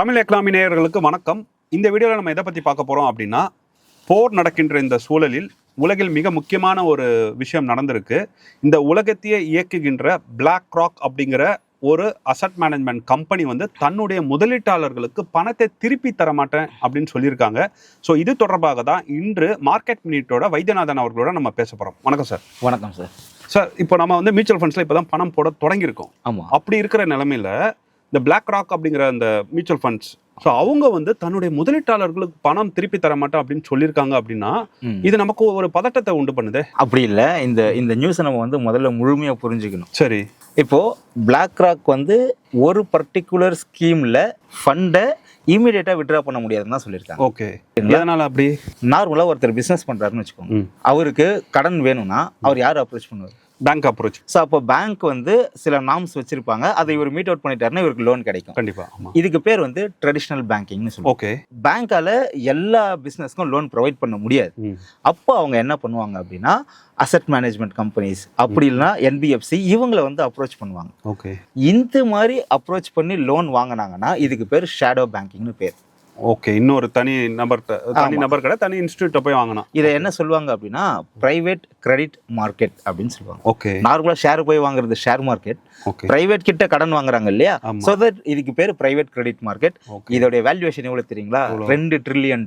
Tamil economy நேயர்களுக்கு வணக்கம். இந்த வீடியோவில் நம்ம எதை பற்றி பார்க்க போகிறோம் அப்படின்னா, போர் நடக்கின்ற இந்த சூழலில் உலகில் மிக முக்கியமான ஒரு விஷயம் நடந்திருக்கு. இந்த உலகத்தையே இயக்குகின்ற பிளாக் ராக் அப்படிங்கிற ஒரு அசட் மேனேஜ்மெண்ட் கம்பெனி வந்து தன்னுடைய முதலீட்டாளர்களுக்கு பணத்தை திருப்பி தர மாட்டேன் அப்படின்னு சொல்லியிருக்காங்க. ஸோ இது தொடர்பாக தான் இன்று மார்க்கெட் மினிட்டோட வைத்தியநாதன் அவர்களோட நம்ம பேச போகிறோம். வணக்கம் சார். வணக்கம் சார். சார், இப்போ நம்ம வந்து மியூச்சுவல் ஃபண்ட்ஸில் இப்போ தான் பணம் போட தொடங்கியிருக்கோம். ஆமாம். அப்படி இருக்கிற நிலமையில இந்த பிளாக் ராக் அப்படிங்கிற அந்த மியூச்சுவல் ஃபண்ட்ஸ், ஸோ அவங்க வந்து தன்னுடைய முதலீட்டாளர்களுக்கு பணம் திருப்பி தர மாட்டோம் அப்படின்னு சொல்லியிருக்காங்க அப்படின்னா இது நமக்கு ஒரு பதட்டத்தை உண்டு பண்ணுது. அப்படி இல்லை, இந்த நியூஸை நம்ம வந்து முதல்ல முழுமையாக புரிஞ்சுக்கணும். சரி, இப்போ பிளாக் ராக் வந்து ஒரு பர்டிகுலர் ஸ்கீமில் ஃபண்டை இமீடியட்டாக விட்ரா பண்ண முடியாதுன்னு தான் சொல்லியிருக்காங்க. ஓகே, எதனால அப்படி? நார்மலாக ஒருத்தர் பிஸ்னஸ் பண்ணுறாருன்னு வச்சுக்கோங்க, அவருக்கு கடன் வேணும்னா அவர் யார் அப்ரோச் பண்ணுவார்? Bank approach. ஸோ அப்போ பேங்க் வந்து சில நார்ம்ஸ் வச்சிருப்பாங்க, அதை இவர் மீட் அவுட் பண்ணிட்டாருன்னா இவருக்கு லோன் கிடைக்கும். கண்டிப்பா. இதுக்கு பேர் வந்து ட்ரெடிஷ்னல் பேங்கிங்னு சொல்லுவாங்க. ஓகே. பேங்கால எல்லா பிஸ்னஸ்க்கும் லோன் ப்ரொவைட் பண்ண முடியாது. அப்போ அவங்க என்ன பண்ணுவாங்க அப்படின்னா, அசட் மேனேஜ்மெண்ட் கம்பெனிஸ் அப்படி இல்லைனா என்பிஎஃப்சி இவங்களை வந்து அப்ரோச் பண்ணுவாங்க. ஓகே. இந்த மாதிரி அப்ரோச் பண்ணி லோன் வாங்கினாங்கன்னா இதுக்கு பேர் ஷேடோ பேங்கிங்னு பேர். ஓகே, இன்னொரு தனி நபர் கடை, தனி இன்ஸ்டியூட்டை போய் வாங்கணும். இதை என்ன சொல்லுவாங்க அப்படின்னா பிரைவேட் கிரெடிட் மார்க்கெட் அப்படின்னு சொல்லுவாங்க. ஓகே. நார்மலா ஷேர் போய் வாங்குறது ஷேர் மார்க்கெட். பிரைவேட் கிட்ட கடன் வாங்குறாங்க இல்லையா, சோ தட் இதுக்கு பேர் பிரைவேட் கிரெடிட் மார்க்கெட். இதோட வேல்யூவேஷன் எவ்வளவு தெரியுங்களா? $2 trillion.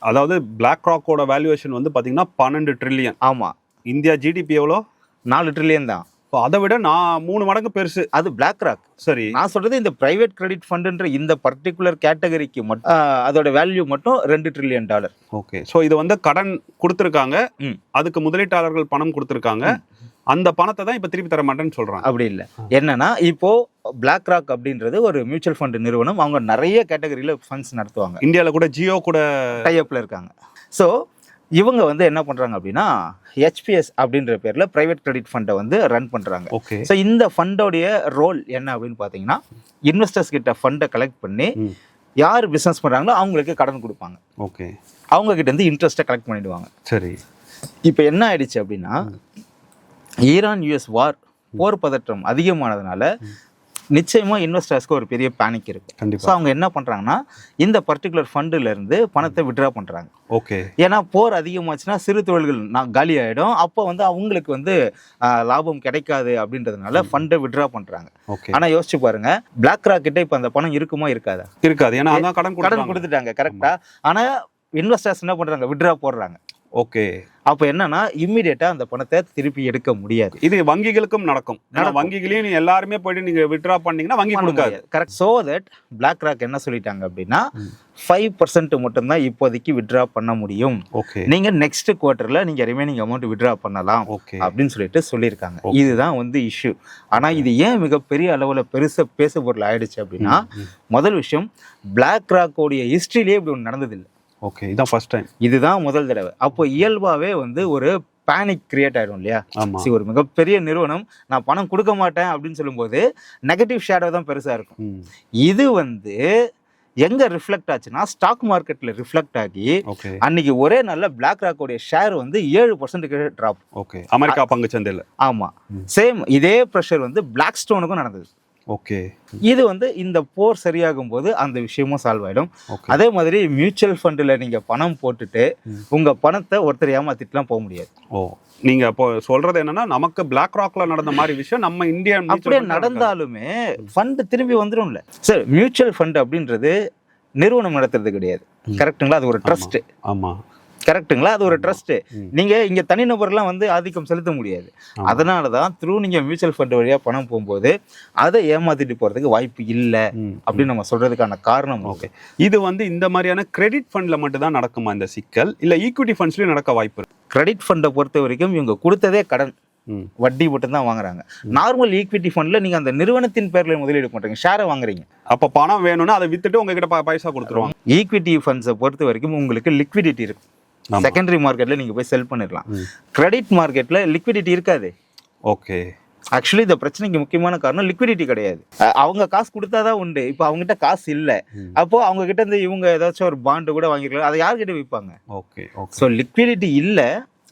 அதாவது பிளாக் ராக்கோட வேல்யூவேஷன் வந்து பாத்தீங்கன்னா 12 ட்ரில்லியன். ஆமா. இந்தியா ஜிடிபி எவ்வளோ? 4 trillion தான். அதை விட நான் 3 மடங்கு பெருசு. அது பிளாக் ராக். சரி, நான் சொல்றது இந்த பிரைவேட் கிரெடிட் ஃபண்ட்ன்ற இந்த பர்டிகுலர் கேட்டகரிக்கு மட்டும் அதோட வேல்யூ மட்டும் $2 trillion. ஓகே. ஸோ இது வந்து கடன் கொடுத்துருக்காங்க, அதுக்கு முதலீட்டாளர்கள் பணம் கொடுத்துருக்காங்க, அந்த பணத்தை தான் இப்போ திருப்பி தர மாட்டேன்னு சொல்றாங்க. அப்படி இல்லை. என்னன்னா இப்போ பிளாக் ராக் அப்படின்றது ஒரு மியூச்சுவல் ஃபண்ட் நிறுவனம். அவங்க நிறைய கேட்டகரியில ஃபண்ட்ஸ் நடத்துவாங்க. இந்தியாவில் கூட ஜியோ கூட டைஅப்ல இருக்காங்க. ஸோ இவங்க வந்து என்ன பண்றாங்க அப்படின்னா ஹெச்பிஎஸ் அப்படின்ற பேர்ல பிரைவேட் கிரெடிட் ஃபண்டை வந்து ரன் பண்றாங்க. ஓகே. ஸோ இந்த ஃபண்டோடைய ரோல் என்ன அப்படின்னு பாத்தீங்கன்னா, இன்வெஸ்டர்ஸ் கிட்ட ஃபண்டை கலெக்ட் பண்ணி யார் பிசினஸ் பண்றாங்களோ அவங்களுக்கு கடன் கொடுப்பாங்க. ஓகே. அவங்க கிட்ட இருந்து இன்ட்ரெஸ்ட்டை கலெக்ட் பண்ணிடுவாங்க. சரி. இப்போ என்ன ஆயிடுச்சு அப்படின்னா, ஈரான் யுஎஸ் போர் பதற்றம் அதிகமானதுனால நிச்சயமா இன்வெஸ்டர்ஸ்க்கு ஒரு பெரிய பேனிக் இருக்கு. ஸோ அவங்க என்ன பண்றாங்கன்னா இந்த பர்டிகுலர் ஃபண்டுல இருந்து பணத்தை விட்ரா பண்றாங்க. ஓகே. ஏன்னா போர் அதிகமாச்சுன்னா சிறு தொழில்கள் காலி ஆயிடும். அப்போ வந்து அவங்களுக்கு வந்து லாபம் கிடைக்காது அப்படின்றதுனால ஃபண்டை விட்ரா பண்றாங்க. ஆனா யோசிச்சு பாருங்க, பிளாக் ராக் கிட்ட இப்ப அந்த பணம் இருக்குமா இருக்காது? ஏன்னா கடன் கொடுத்துட்டாங்க. கரெக்டா? ஆனா இன்வெஸ்டர்ஸ் என்ன பண்றாங்க? விட்ரா போடுறாங்க. ஓகே. அப்ப என்னன்னா இம்மிடியேட்டா அந்த பணத்தை திருப்பி எடுக்க முடியாது. இது வங்கிகளுக்கும் நடக்கும். வங்கிகளையும் எல்லாருமே போயிட்டு நீங்க வித்ட்ரா பண்ணீங்கன்னா வங்கி கொடுக்காது. Correct. So that BlackRock என்ன சொல்லிட்டாங்க அப்படின்னா 5% மட்டும் தான் இப்போதைக்கு வித்ட்ரா பண்ண முடியும். நீங்க நெக்ஸ்ட் குவார்டர்ல நீங்க ரிமைனிங் அமௌண்ட் வித்ட்ரா பண்ணலாம் அப்படின்னு சொல்லியிருக்காங்க. இதுதான் வந்து இஷ்யூ. ஆனா இது ஏன் மிகப்பெரிய அளவுல பெருசா பேச பொருள் ஆயிடுச்சு அப்படின்னா, முதல் விஷயம், பிளாக் ராக்கோடைய ஹிஸ்டரியிலே இப்படி ஒன்று நடந்ததில்லை. ஓகே. இதான் ஃபர்ஸ்ட் டைம். இதுதான் முதல் தடவை. அப்போ இயல்பாவே வந்து ஒரு பேனிக் கிரியேட் ஆயிடும் இல்லையா? ஒரு மிகப்பெரிய நிறுவனம் நான் பணம் கொடுக்க மாட்டேன் அப்படின்னு சொல்லும்போது நெகட்டிவ் ஷேடோ தான் பெருசா இருக்கும். இது வந்து எங்க ரிஃப்ளெக்ட் ஆச்சுன்னா ஸ்டாக் மார்க்கெட்ல ரிஃப்ளெக்ட் ஆகி அன்னைக்கு ஒரே நல்ல பிளாக் ராக்கோடைய ஷேர் வந்து 7% டிராப். ஓகே. அமெரிக்கா பங்கு சந்தையில. ஆமா. சேம் இதே ப்ரெஷர் வந்து பிளாக் ஸ்டோனுக்கும் நடந்தது. ஓகே. இது வந்து இந்த போர் சரியாகும் போது அந்த விஷயமும் சால்வ் ஆயிடும். அதே மாதிரி மியூச்சுவல் ஃபண்ட்ல நீங்க பணம் போட்டுட்டு உங்க பணத்தை ஒருத்தர் ஏமாத்திட்டுலாம் போக முடியாது. ஓ, நீங்க இப்போ சொல்றது என்னன்னா, நமக்கு பிளாக் ராக்ல நடந்த மாதிரி விஷயம் நம்ம இந்தியன் அப்படியே நடந்தாலுமே ஃபண்ட் திரும்பி வந்துடும்ல சார். மியூச்சுவல் ஃபண்ட் அப்படின்றது நிறுவனம் நடத்துறது கிடையாது. கரெக்டுங்களா? அது ஒரு ட்ரஸ்ட். ஆமா. கரெக்டுங்களா? அது ஒரு ட்ரஸ்ட். நீங்க இங்க தனிநபர்லாம் வந்து ஆதிக்கம் செலுத்த முடியாது. அதனாலதான் நீங்க மியூச்சுவல் ஃபண்ட் வழியா பணம் போகும்போது அதை ஏமாத்திட்டு போறதுக்கு வாய்ப்பு இல்லை அப்படின்னு நம்ம சொல்றதுக்கான காரணம். ஓகே. இது வந்து இந்த மாதிரியான கிரெடிட் ஃபண்ட்ல மட்டும் தான் நடக்குமா இந்த சிக்கல், இல்ல ஈக்விட்டி ஃபண்ட்ஸ்லயும் நடக்க வாய்ப்பு இருக்கு? கிரெடிட் ஃபண்டை பொறுத்த வரைக்கும் இவங்க கொடுத்ததே கடன், வட்டி மட்டும் தான் வாங்குறாங்க. நார்மல் ஈக்விட்டி ஃபண்ட்ல நீங்க அந்த நிறுவனத்தின் பேர்ல முதலீடு பண்றீங்க, ஷேரை வாங்குறீங்க. அப்ப பணம் வேணும்னா அதை வித்துட்டு உங்ககிட்ட பைசா கொடுத்துருவாங்க. ஈக்விட்டி ஃபண்ட்ஸை பொறுத்த வரைக்கும் உங்களுக்கு லிக்விடிட்டி இருக்கு. செகண்டரி மார்க்கெட்ல நீங்க போய் செல் பண்ணிடலாம். கிரெடிட் மார்க்கெட்ல லிக்விடிட்டி இருக்காது. ஓகே. ஆக்சுவலி இந்த பிரச்சனைக்கு முக்கியமான காரணம் லிக்விடிட்டி கிடையாது. அவங்க காசு கொடுத்தாதான் உண்டு. இப்போ அவங்க கிட்ட காசு இல்ல, அப்போ அவங்க கிட்ட இருந்து இவங்க ஏதாச்சும் ஒரு பாண்டு கூட வாங்கிக்கலாம். அதை யார்கிட்ட விற்பாங்க? ஓகே. ஸோ லிக்விடிட்டி இல்ல,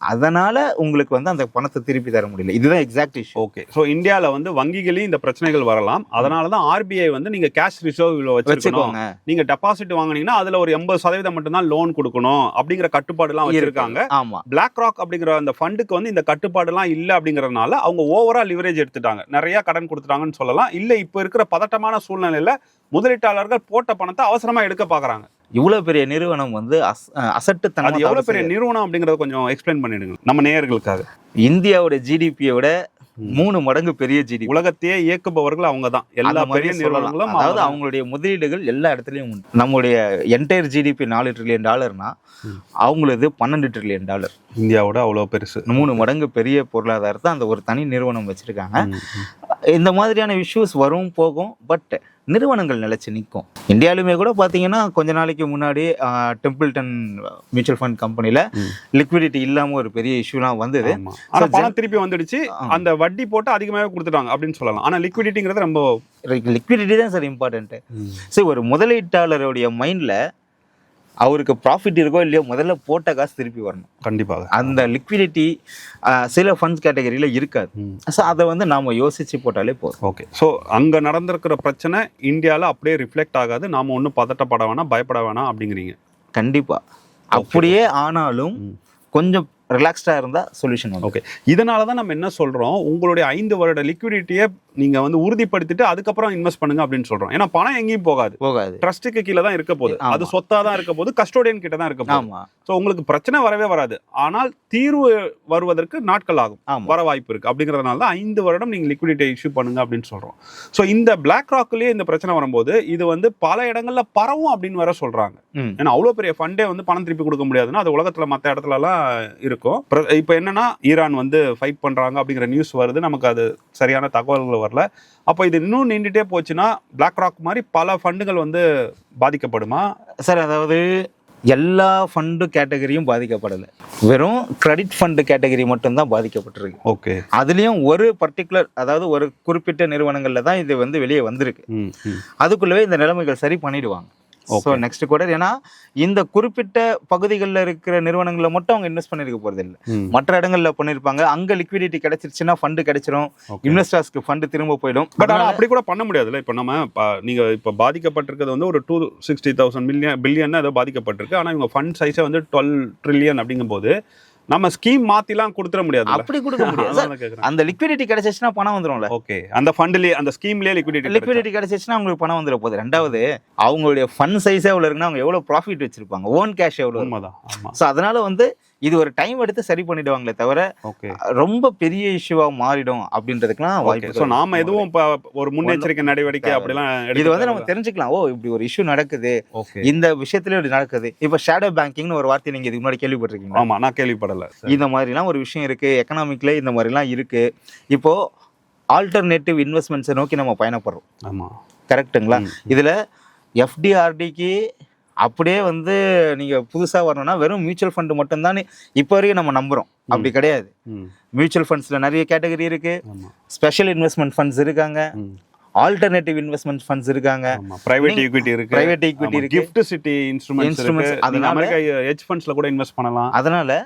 அதனால உங்களுக்கு வந்து அந்த பணத்தை திருப்பி தர முடியல. இதுதான் எக்ஸாக்ட் இஷ்யூ. ஓகே. ஸோ இந்தியாவில் வந்து வங்கிகளையும் இந்த பிரச்சனைகள் வரலாம். அதனால தான் ஆர்பிஐ வந்து நீங்க கேஷ் ரிசர்வ் வச்சுக்கோங்க, நீங்க டெபாசிட் வாங்குனீங்கன்னா அதுல ஒரு 80% மட்டும்தான் லோன் கொடுக்கணும் அப்படிங்கிற கட்டுப்பாடுலாம் வச்சிருக்காங்க. ஆமா, பிளாக் ராக் அப்படிங்கிற அந்த ஃபண்டுக்கு வந்து இந்த கட்டுப்பாடுலாம் இல்லை அப்படிங்கறதுனால அவங்க ஓவரா லிவரேஜ் எடுத்துட்டாங்க, நிறைய கடன் கொடுத்துட்டாங்கன்னு சொல்லலாம். இல்ல இப்போ இருக்கிற பதட்டமான சூழ்நிலையில முதலீட்டாளர்கள் போட்ட பணத்தை அவசரமா எடுக்க பாக்குறாங்க. இவ்வளவு பெரிய நிறுவனம் வந்து அசட்டுத்தனம். அது எவ்வளவு பெரிய நிறுவனம் அப்படிங்கறத கொஞ்சம் எக்ஸ்பிளைன் பண்ணிடுங்க நம்ம நேயர்களுக்காக. இந்தியாவோட ஜிடிபியோட 3 மடங்கு பெரிய ஜிடிபி. உலகத்தையே இயக்குபவர்கள் அவங்க தான், எல்லா பெரிய நிறுவனங்களும். அதாவது அவங்களுடைய முதலீடுகள் எல்லா இடத்துலயும் உண்டு. நம்மளுடைய என்டையர் ஜிடிபி $4 trillion அவங்களது $12 trillion. இந்தியாவோட அவ்வளவு பெருசு, 3 மடங்கு பெரிய பொருளாதாரத்தை அந்த ஒரு தனி நிறுவனம் வச்சிருக்காங்க. இந்த மாதிரியான இஷ்யூஸ் வரும் போகும், பட் நிறுவனங்கள் நிலைச்சு நிற்கும். இந்தியாவிலுமே கூட பார்த்தீங்கன்னா கொஞ்ச நாளைக்கு முன்னாடி டெம்பிள்டன் மியூச்சுவல் ஃபண்ட் கம்பெனியில் லிக்விடிட்டி இல்லாமல் ஒரு பெரிய இஷ்யூலாம் வந்தது. ஆனால் பணம் திருப்பி வந்துடுச்சு, அந்த வட்டி போட்டு அதிகமாகவே கொடுத்துட்டாங்க அப்படின்னு சொல்லலாம். ஆனால் லிக்விடிட்டிங்கிறது ரொம்ப லிக்விடிட்டி தான் சார் இம்பார்ட்டன்ட்டு. சரி, ஒரு முதலீட்டாளருடைய மைண்டில் அவருக்கு ப்ராஃபிட் இருக்கோ இல்லையோ முதல்ல போட்ட காசு திருப்பி வரணும். கண்டிப்பாக அந்த லிக்விடிட்டி சில ஃபண்ட்ஸ் கேட்டகரியில் இருக்காது. ஸோ அதை வந்து நாம் யோசித்து போட்டாலே போதும். ஓகே. ஸோ அங்கே நடந்திருக்கிற பிரச்சனை இந்தியாவில் அப்படியே ரிஃப்ளெக்ட் ஆகாது, நாம் ஒன்றும் பதட்டப்பட வேணாம், பயப்பட வேணாம் அப்படிங்கிறீங்க. கண்டிப்பாக அப்படியே ஆனாலும் கொஞ்சம் ரிலாக்ஸ்டாக இருந்தால் சொல்யூஷன் வரும். ஓகே. இதனால தான் நம்ம என்ன சொல்கிறோம், உங்களுடைய 5 வருட லிக்விடிட்டியை நீங்கள் வந்து உறுதிப்படுத்திட்டு அதுக்கப்புறம் இன்வெஸ்ட் பண்ணுங்க அப்படின்னு சொல்கிறோம். ஏன்னா பணம் எங்கேயும் போகாது, ட்ரஸ்ட்டுக்கு கீழே தான் இருக்க போகுது, அது சொத்தாக தான் இருக்க போகுது, கஸ்டோடியன் கிட்ட தான் இருக்க போகுது. ஸோ உங்களுக்கு பிரச்சனை வரவே வராது, ஆனால் தீர்வு வருவதற்கு நாட்கள் ஆகும், வர வாய்ப்பு இருக்குது. அப்படிங்கிறதுனால தான் 5 வருடம் நீங்கள் லிக்விடிட்டியை இஷ்யூ பண்ணுங்க அப்படின்னு சொல்கிறோம். ஸோ இந்த பிளாக் ராக்லேயே இந்த பிரச்சனை வரும்போது இது வந்து பல இடங்களில் பரவும் அப்படின்னு வர சொல்கிறாங்க. ஏன்னா அவ்வளோ பெரிய ஃபண்டே வந்து பணம் திருப்பி கொடுக்க முடியாதுன்னா அது உலகத்தில் மற்ற இடத்துலலாம் இருக்கும். இப்போ என்னன்னா ஈரான் வந்து ஃபைட் பண்றாங்க அப்படிங்கிற நியூஸ் வருது, நமக்கு அது சரியான தகவல்கள் வரல. அப்போ இது இன்னும் நீண்டுட்டே போச்சுன்னா பிளாக் ராக் மாதிரி பல ஃபண்டுகள் வந்து பாதிக்கப்படுமா சார்? அதாவது எல்லா ஃபண்டு கேட்டகரியும் பாதிக்கப்படலை, வெறும் கிரெடிட் ஃபண்டு கேட்டகரி மட்டும்தான் பாதிக்கப்பட்டிருக்கு. ஓகே. அதுலேயும் ஒரு பர்டிகுலர், அதாவது ஒரு குறிப்பிட்ட நிறுவனங்களில் தான் இது வந்து வெளியே வந்திருக்கு. அதுக்குள்ளவே இந்த நிலைமைகள் சரி பண்ணிடுவாங்க. ஸோ நெக்ஸ்ட் குவார்டர், ஏன்னா இந்த குறிப்பிட்ட பகுதிகளில் இருக்கிற நிறுவனங்களில் மட்டும் அவங்க இன்வெஸ்ட் பண்ணிருக்க போறது இல்லை, மற்ற இடங்களில் பண்ணியிருப்பாங்க. அங்கே லிக்விடிட்டி கிடைச்சிருச்சுன்னா ஃபண்டு கிடைச்சிரும், இன்வெஸ்டர்ஸ்க்கு ஃபண்டு திரும்ப போயிடும். பட் ஆனால் அப்படி கூட பண்ண முடியாதுல்ல. இப்போ நம்ம நீங்கள் இப்போ பாதிக்கப்பட்டிருக்கிறது வந்து ஒரு 260,000 பில்லியன் ஏதோ பாதிக்கப்பட்டிருக்கு. ஆனால் இவங்க ஃபண்ட் சைஸை வந்து 12 trillion அப்படிங்கும்போது நம்ம ஸ்கீம் மாத்திலாம் கொடுத்துட முடியாது. அப்படி கொடுக்க முடியாது. அந்த லிக்விடிட்டி கிடைச்சிச்சுன்னா பணம் வந்துடும்ல. ஓகே. அந்த ஃபண்ட்லயே அந்த ஸ்கீம்லயே லிக்விடிட்டி கிடைச்சிச்சுன்னா உங்களுக்கு பணம் வந்துட போகுது. ரெண்டாவது அவங்களுடைய ஃபண்ட் சைஸே எவ்வளவு இருக்குன்னா அவங்க எவ்வளவு ப்ராஃபிட் வச்சிருப்பாங்க, ஓன் கேஷ் எவ்வளவு. உண்மைதான். ஸோ அதனால வந்து இது ஒரு டைம் எடுத்து சரி பண்ணிடுவாங்களே தவிர ரொம்ப பெரிய இஷ்யூவா மாறிடும் அப்படின்றதுக்குலாம் வாய்ப்பு. ஸோ நாம எதுவும் ஒரு முன்னெச்சரிக்கை நடவடிக்கை அப்படிலாம் இது வந்து நம்ம தெரிஞ்சுக்கலாம். ஓ, இப்படி ஒரு இஷ்யூ நடக்குது, இந்த விஷயத்துல இப்படி நடக்குது. இப்போ ஷேடோ பேங்கிங்னு ஒரு வார்த்தை நீங்க இதுக்கு முன்னாடி கேள்விப்பட்டிருக்கீங்க? ஆமா, நான் கேள்விப்படல. இந்த மாதிரிலாம் ஒரு விஷயம் இருக்கு, எக்கனாமிக்ல இந்த மாதிரிலாம் இருக்கு. இப்போ ஆல்டர்னேட்டிவ் இன்வெஸ்ட்மெண்ட்ஸை நோக்கி நம்ம பயணப்படுறோம். ஆமா, கரெக்டுங்களா? இதுல எஃப்டிஆர்டிக்கு அப்படியே வந்து நீங்க புதுசா வரணும்னா வெறும் மியூச்சுவல் ஃபண்ட் மட்டும்தான் இப்போ வரைக்கும் நம்ம நம்புறோம். அப்படி கிடையாது. மியூச்சுவல் ஃபண்ட்ஸ்ல நிறைய கேட்டகரி இருக்கு, ஸ்பெஷல் இன்வெஸ்ட்மெண்ட் ஃபண்ட்ஸ் இருக்காங்க, ஆல்டர்னேட்டிவ் இன்வெஸ்ட்மெண்ட் ஃபண்ட்ஸ் இருக்காங்க, பிரைவேட் ஈக்விட்டி இருக்கு, கிஃப்ட் சிட்டி இன்ஸ்ட்ருமெண்ட்ஸ் இருக்கு. அதனால அமெரிக்கா ஹெட்ஜ் ஃபண்ட்ஸ்ல கூட இன்வெஸ்ட் பண்ணலாம். அதனால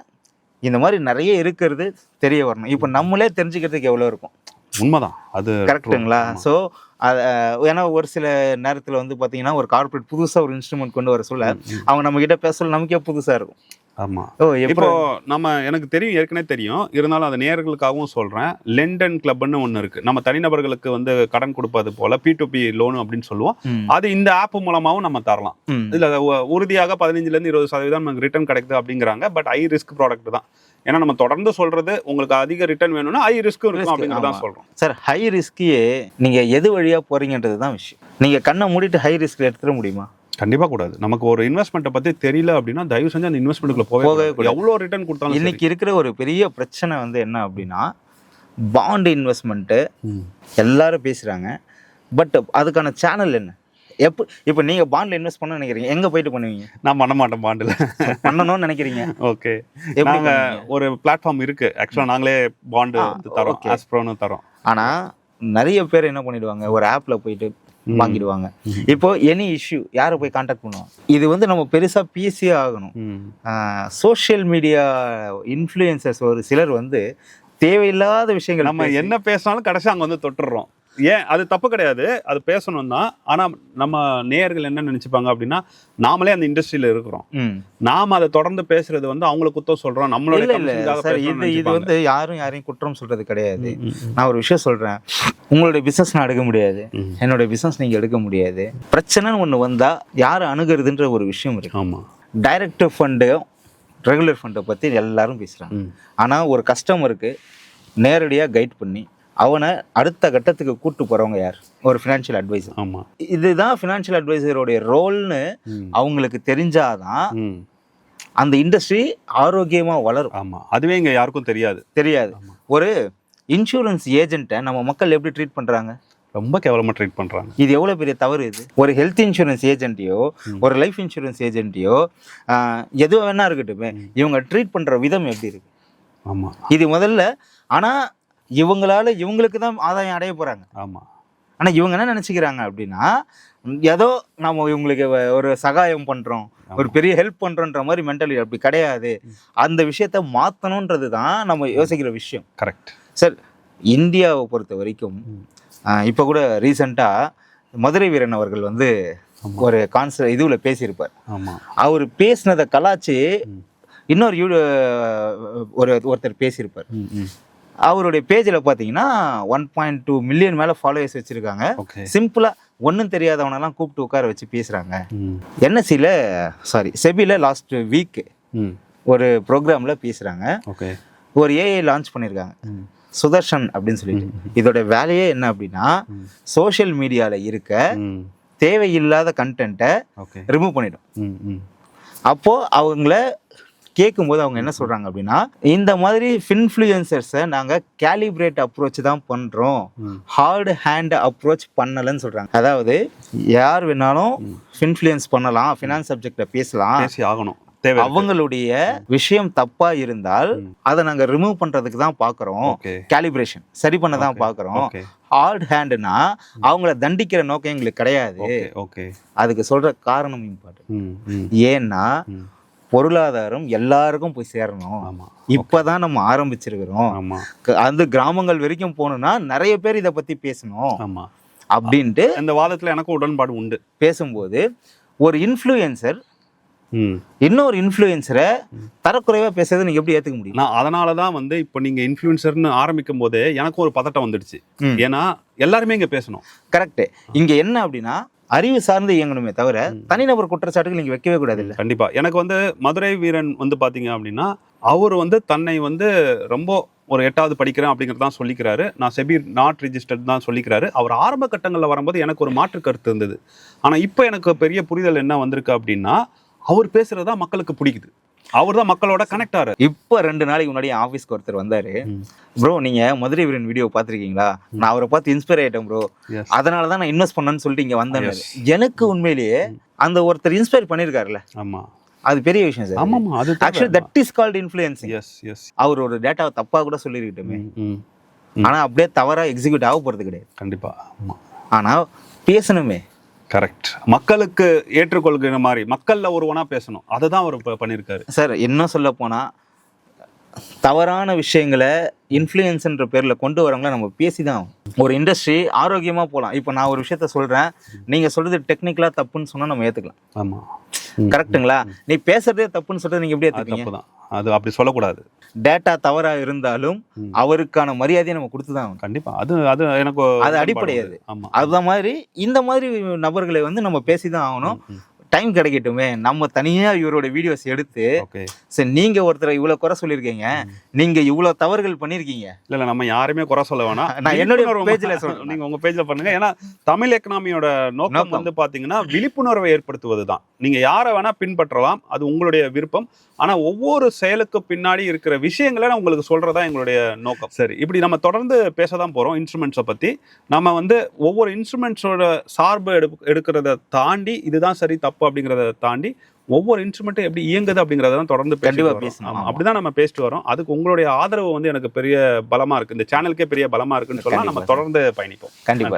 இந்த மாதிரி நிறைய இருக்கிறது தெரிய வரணும். இப்போ நம்மளே தெரிஞ்சுக்கிறதுக்கு எவ்வளவு இருக்கும். உண்மைதான், அது கரெக்டுங்களா? ஸோ ஏன்னா ஒரு சில நேரத்தில் வந்து பார்த்தீங்கன்னா ஒரு கார்பரேட் புதுசாக ஒரு இன்ஸ்ட்ருமெண்ட் கொண்டு வர சொல்ல அவங்க நம்ம கிட்ட பேச சொல்ல நமக்கே புதுசாக இருக்கும். ஆமாம். இப்போ நம்ம எனக்கு தெரியும், ஏற்கனவே தெரியும், இருந்தாலும் அதை நேயர்களுக்காகவும் சொல்கிறேன். லண்டன் கிளப்னு ஒன்று இருக்குது. நம்ம தனிநபர்களுக்கு வந்து கடன் கொடுப்பது போல P2P லோனு அப்படின்னு சொல்லுவோம். அது இந்த ஆப் மூலமாகவும் நம்ம தரலாம். இதில் உறுதியாக 15% 20% நமக்கு ரிட்டர்ன் கிடைக்குது அப்படிங்கிறாங்க. பட் ஹை ரிஸ்க் ப்ராடக்ட் தான். ஏன்னா நம்ம தொடர்ந்து சொல்றது உங்களுக்கு அதிக ரிட்டர்ன் வேணும்னா ஹை ரிஸ்க்கும் இருக்கும் அப்படிங்கிறதான் சொல்றோம். சார், ஹை ரிஸ்கியே நீங்க எது வழியா போறீங்கன்றது தான் விஷயம். நீங்க கண்ணை மூடிட்டு ஹை ரிஸ்க் எடுத்துட முடியுமா? கண்டிப்பா கூடாது. நமக்கு ஒரு இன்வெஸ்ட்மெண்ட்டை பத்தி தெரியல அப்படின்னா தயவு செஞ்சு அந்த இன்வெஸ்ட்மெண்ட்டுக்குள்ள போகவே கூடாது. எவ்வளோ ரிட்டர்ன் கொடுத்தாலும். இன்னைக்கு இருக்கிற ஒரு பெரிய பிரச்சனை வந்து என்ன அப்படின்னா, பாண்ட் இன்வெஸ்ட்மெண்ட்டு எல்லாரும் பேசுறாங்க. பட் அதுக்கான சேனல் என்ன? இப்போ நீங்க பாண்ட்ல இன்வெஸ்ட் பண்ண நினைக்கிறீங்க, எங்க போயிட்டு பண்ணுவீங்க? நான் பண்ண மாட்டேன், பாண்டில் பண்ணணும்னு நினைக்கிறீங்க. ஓகே, நாங்க ஒரு பிளாட்ஃபார்ம் இருக்கு, ஆக்சுவலா நாங்களே பாண்டு தரோம், ஆஸ்ப்ரோன்னு தரோம். ஆனா நிறைய பேர் என்ன பண்ணிடுவாங்க, ஒரு ஆப்ல போயிட்டு வாங்கிடுவாங்க. இப்போ எனி இஷ்யூ யாரை போய் கான்டாக்ட் பண்ணுவோம்? இது வந்து நம்ம பெருசா பேசியே ஆகணும். சோஷியல் மீடியா இன்ஃப்ளூயன்சர்ஸ் ஒரு சிலர் வந்து தேவையில்லாத விஷயங்கள் நம்ம என்ன பேசினாலும் கடைசி அங்கே வந்து தொட்டுடுறோம். ஏன் அது தப்பு கிடையாது, அது பேசணும் தான். ஆனால் நம்ம நேயர்கள் என்ன நினைச்சுப்பாங்க அப்படின்னா, நாமளே அந்த இண்டஸ்ட்ரியில இருக்கிறோம், நாம அதை தொடர்ந்து பேசுறது வந்து அவங்களை குத்தம் சொல்றோம், நம்மளோட இது வந்து யாரையும் குற்றம் சொல்றது கிடையாது. நான் ஒரு விஷயம் சொல்றேன், உங்களுடைய பிசினஸ் நான் எடுக்க முடியாது, என்னோட பிசினஸ் நீங்க எடுக்க முடியாது. பிரச்சனைன்னு ஒண்ணு வந்தா யாரை அணுகிறதுன்ற ஒரு விஷயம் இருக்கு. ஆமா, டைரக்ட் ஃபண்டு ரெகுலர் ஃபண்டை பத்தி எல்லாரும் பேசுறாங்க. ஆனா ஒரு கஸ்டமருக்கு நேரடியா கைட் பண்ணி அவனை அடுத்த கட்டத்துக்கு கூட்டு போறவங்க யார்? ஒரு ஃபினான்ஷியல் அட்வைசர். ஆமா, இதுதான் ஃபினான்ஷியல் அட்வைசருடைய ரோல்னு அவங்களுக்கு தெரிஞ்சாதான் அந்த இண்டஸ்ட்ரி ஆரோக்கியமா வளரும். ஆமா, அதுவே இங்க யாருக்கும் தெரியாது. ஒரு இன்சூரன்ஸ் ஏஜென்ட்டை நம்ம மக்கள் எப்படி ட்ரீட் பண்றாங்க? ரொம்ப கேவலமா ட்ரீட் பண்றாங்க. இது எவ்வளவு பெரிய தவறு. இது ஒரு ஹெல்த் இன்சூரன்ஸ் ஏஜென்ட்டையோ ஒரு லைஃப் இன்சூரன்ஸ் ஏஜென்ட்டையோ எதுவும் வேணா இருக்கட்டும், இவங்க ட்ரீட் பண்ற விதம் எப்படி இருக்கு? ஆமா, இது முதல்ல. ஆனா இவங்களால இவங்களுக்கு தான் ஆதாயம் அடைய போறாங்க. ஆமா, ஆனா இவங்க என்ன நினைச்சுக்கிறாங்க அப்படின்னா, ஏதோ நம்ம இவங்களுக்கு ஒரு சகாயம் பண்றோம், ஒரு பெரிய ஹெல்ப் பண்றோன்ற மாதிரி மென்டாலிட்டி. அப்படி கிடையாது. அந்த விஷயத்த மாத்தணும்ன்றது தான் நம்ம யோசிக்கிற விஷயம். Correct sir. இந்தியாவை பொறுத்த வரைக்கும் இப்போ கூட ரீசெண்டாக மதுரை வீரன் அவர்கள் வந்து ஒரு இதுல பேசியிருப்பார். அவர் பேசினதை கலாச்சி இன்னொரு ஒருத்தர் பேசியிருப்பார். அவருடைய பேஜில் பார்த்தீங்கன்னா 1.2 மில்லியன் மேலே ஃபாலோவர்ஸ் வச்சுருக்காங்க. சிம்பிளாக ஒன்றும் தெரியாதவனெல்லாம் கூப்பிட்டு உட்கார வச்சு பேசுகிறாங்க. செபியில் லாஸ்ட் வீக் ஒரு ப்ரோக்ராமில் பேசுகிறாங்க. ஒரு ஏஐ லான்ச் பண்ணியிருக்காங்க, சுதர்ஷன் அப்படின்னு சொல்லிட்டு. இதோட வேலையே என்ன அப்படின்னா, சோஷியல் மீடியாவில் இருக்க தேவையில்லாத கண்டென்ட்டை ரிமூவ் பண்ணிடும். அப்போது அவங்கள கேட்கும்போது அவங்க என்ன சொல்றாங்க அப்படின்னா, இந்த மாதிரி இன்ஃப்ளூயன்சர்ஸை நாங்கள் கேலிப்ரேட் அப்ரோச் தான் பண்றோம், ஹார்ட் ஹேண்ட் அப்ரோச் பண்ணலன்னு சொல்றாங்க. அதாவது யார் வேணாலும் இன்ஃப்ளூயன்ஸ் பண்ணலாம், ஃபினான்ஸ் சப்ஜெக்ட்ல பேசலாம், ஆகணும். அவங்களுடைய விஷயம் தப்பா இருந்தால் அதை நாங்க ரிமூவ் பண்றதுக்கு தான் பாக்குறோம், கேலிப்ரேஷன் சரி பண்ண தான் பாக்குறோம். ஹார்ட் ஹேண்ட்னா அவங்கள தண்டிக்கிற நோக்கம் எங்களுக்கு கிடையாது. அதுக்கு சொல்ற காரணம் இம்பார்ட்டன்ட். ஏன்னா பொருளாதாரம் எல்லாருக்கும் போய் சேரணும். இப்பதான் நம்ம ஆரம்பிச்சிருக்கிறோம். அந்த கிராமங்கள் வரைக்கும் போகணும்னா நிறைய பேர் இதை பத்தி பேசணும் அப்படின்ட்டு இந்த வாதத்துல எனக்கு உடன்பாடு உண்டு. பேசும்போது ஒரு இன்ஃப்ளூயன்சர் இன்னொரு இன்ஃப்ளூயன்சரை தரக்குறைவா பேசுறது நீங்க எப்படி ஏத்துக்க முடியும்? நான் அதனாலதான் வந்து இப்ப நீங்க இன்ஃப்ளூயன்சர்னு ஆரம்பிக்கும் போதே எனக்கு ஒரு பதட்டம் வந்துடுச்சு. ஏன்னா எல்லாருமே இங்க பேசணும். கரெக்ட். இங்க என்ன அப்படின்னா, அறிவு சார்ந்து இயங்கணுமே தவிர தனிநபர் குற்றச்சாட்டுகள் நீங்க வைக்கவே கூடாது. இல்லை, கண்டிப்பா. எனக்கு வந்து மதுரை வீரன் வந்து பாத்தீங்க அப்படின்னா, அவர் வந்து தன்னை வந்து ரொம்ப ஒரு 8வது படிக்கிறேன் அப்படிங்கிறதான் சொல்லிக்கிறாரு. நான் செபி நாட் ரிஜிஸ்டர்ட் தான் சொல்லிக்கிறாரு. அவர் ஆரம்ப கட்டங்களில் வரும்போது எனக்கு ஒரு மாற்று கருத்து இருந்தது. ஆனால் இப்போ எனக்கு பெரிய புரிதல் என்ன வந்திருக்கு அப்படின்னா, அவர் பேசுறதா மக்களுக்கு பிடிக்குது, அவர் தான் மக்களோட கனெக்ட் ஆறு. இப்போ 2 நாளைக்கு முன்னாடி ஆஃபீஸ்க்கு ஒருத்தர் வந்தாரு. ப்ரோ நீங்க மதுரை வீரன் வீடியோ பார்த்துருக்கீங்களா? நான் அவரை பார்த்து இன்ஸ்பயர் ஆயிட்டேன் ப்ரோ, அதனால தான் நான் இன்வெஸ்ட் பண்ணேன்னு சொல்லிட்டு இங்க வந்தேன். எனக்கு உண்மையிலேயே அந்த ஒருத்தர் இன்ஸ்பயர் பண்ணியிருக்காருல்ல, ஆமா, அது பெரிய விஷயம் சார். ஆமாமா, அது actually that is called influencing. அவர் ஒரு டேட்டாவை தப்பா கூட சொல்லிருக்கட்டுமே, ஆனா அப்படியே தவறா எக்ஸிக்யூட் ஆக போறது கிடையாது. கண்டிப்பா. ஆனா பேசணுமே. கரெக்ட். மக்களுக்கு ஏற்றுக்கொள்கிற மாதிரி மக்கள்ல ஒருவனா பேசணும். அதுதான் அவர் பண்ணியிருக்காரு சார். என்ன சொல்ல போனா, தவறான விஷயங்களை இன்ஃப்ளூயன்ஸ்ன்ற பேர்ல கொண்டு வரவங்கள நம்ம பேசிதான் ஒரு இண்டஸ்ட்ரி ஆரோக்கியமா போகலாம். இப்போ நான் ஒரு விஷயத்த சொல்றேன், நீங்க சொல்றது டெக்னிக்கலா தப்புன்னு சொன்னா நம்ம ஏத்துக்கலாம். ஆமா, கரெக்டுங்களா? நீ பேசுறதே தப்புன்னு சொல்றது நீங்க எப்படி ஏத்துப்பீங்க? அது அப்படி சொல்லக்கூடாது. டேட்டா தவறா இருந்தாலும் அவருக்கான மரியாதையை நம்ம கொடுத்துதான். கண்டிப்பா. அது எனக்கு அது அடிப்படையாது. அதுதான் மாதிரி இந்த மாதிரி நபர்களை வந்து நம்ம பேசிதான் ஆகணும். டைம் கிடைக்கட்டுமே, நம்ம தனியா இவரோட வீடியோஸ் எடுத்து, சரி நீங்க ஒருத்தரை இவ்வளவு குறை சொல்லியிருக்கீங்க, நீங்க இவ்வளவு தவறுகள் பண்ணிருக்கீங்க. இல்ல நம்ம யாருமே குறை சொல்ல வேணாம், நான் என்னுடைய பேஜ்ல சொல்றேன், நீங்க உங்க பேஜ்ல பண்ணுங்க. ஏன்னா தமிழ் எக்கனாமியோட நோக்கம் வந்து பாத்தீங்கன்னா விழிப்புணர்வை ஏற்படுத்துவதுதான். நீங்க யாரை வேணா பின்பற்றலாம், அது உங்களுடைய விருப்பம். ஆனா ஒவ்வொரு செயலுக்கு பின்னாடி இருக்கிற விஷயங்களை நான் உங்களுக்கு சொல்றதா எங்களுடைய நோக்கம். சரி, இப்படி நம்ம தொடர்ந்து பேசதான் போறோம் இன்ஸ்ட்ருமெண்ட்ஸை பத்தி. நம்ம வந்து ஒவ்வொரு இன்ஸ்ட்ருமெண்ட்ஸோட சார்பு எடுக்கிறத தாண்டி, இதுதான் சரி தப்பு அப்படிங்கிறத தாண்டி ஒவ்வொரு இன்ஸ்ட்ருமெண்ட்டும் எப்படி இயங்குது அப்படிங்கிறத தொடர்ந்து பேசணும். அப்படிதான் நம்ம பேசிட்டு வரோம். அதுக்கு உங்களுடைய ஆதரவு வந்து எனக்கு பெரிய பலமா இருக்கு, இந்த சேனலுக்கே பெரிய பலமா இருக்குன்னு சொல்லலாம். நம்ம தொடர்ந்து பயணிப்போம். கண்டிப்பா.